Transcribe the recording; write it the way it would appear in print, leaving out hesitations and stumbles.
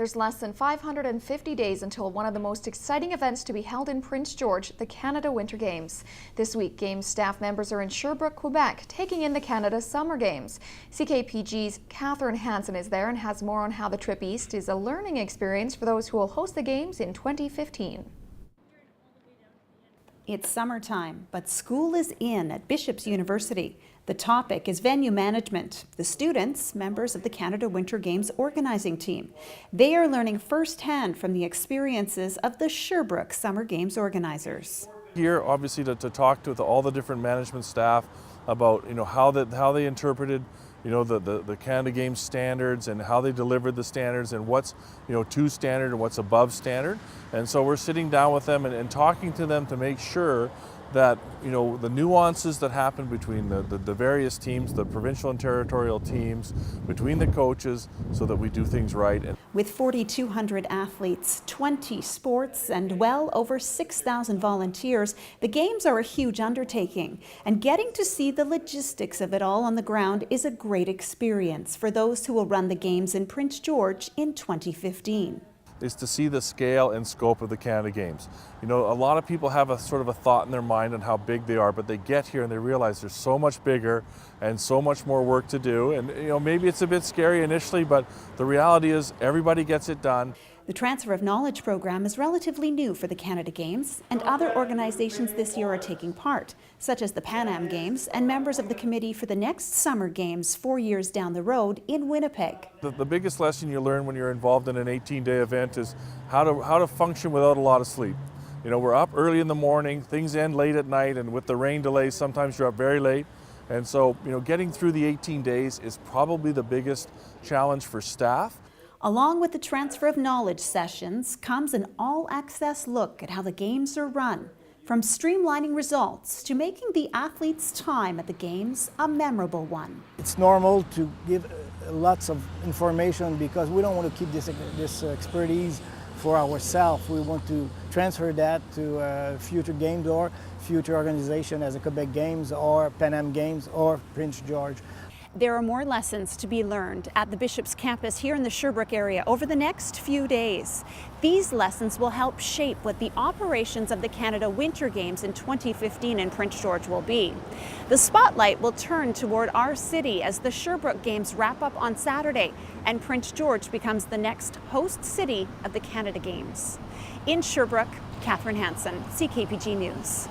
There's less than 550 days until one of the most exciting events to be held in Prince George, the Canada Winter Games. This week, Games staff members are in Sherbrooke, Quebec, taking in the Canada Summer Games. CKPG's Hansen is there and has more on how the trip east is a learning experience for those who will host the Games in 2015. It's summertime, but school is in at Bishop's University. The topic is venue management. The students, members of the Canada Winter Games organizing team. They are learning firsthand from the experiences of the Sherbrooke Summer Games organizers. Here, obviously, to talk to all the different management staff about how they interpreted the Canada Games standards and how they delivered the standards and what's to standard and what's above standard. And so we're sitting down with them and talking to them to make sure that the nuances that happen between the various teams, the provincial and territorial teams, between the coaches, so that we do things right. With 4,200 athletes, 20 sports, and well over 6,000 volunteers, the Games are a huge undertaking. And getting to see the logistics of it all on the ground is a great experience for those who will run the Games in Prince George in 2015. Is to see the scale and scope of the Canada Games. A lot of people have a sort of a thought in their mind on how big they are, but they get here and they realize there's so much bigger and so much more work to do. And maybe it's a bit scary initially, but the reality is everybody gets it done. The Transfer of Knowledge program is relatively new for the Canada Games, and other organizations this year are taking part, such as the Pan Am Games and members of the committee for the next Summer Games 4 years down the road in Winnipeg. The biggest lesson you learn when you're involved in an 18-day event is how to function without a lot of sleep. We're up early in the morning, things end late at night, and with the rain delays, sometimes you're up very late. And so, getting through the 18 days is probably the biggest challenge for staff. Along with the Transfer of Knowledge sessions comes an all-access look at how the Games are run, from streamlining results to making the athletes' time at the Games a memorable one. It's normal to give lots of information because we don't want to keep this expertise for ourselves. We want to transfer that to future Games or future organization as a Quebec Games or Pan Am Games or Prince George. There are more lessons to be learned at the Bishop's campus here in the Sherbrooke area over the next few days. These lessons will help shape what the operations of the Canada Winter Games in 2015 in Prince George will be. The spotlight will turn toward our city as the Sherbrooke Games wrap up on Saturday and Prince George becomes the next host city of the Canada Games. In Sherbrooke, Hansen, CKPG News.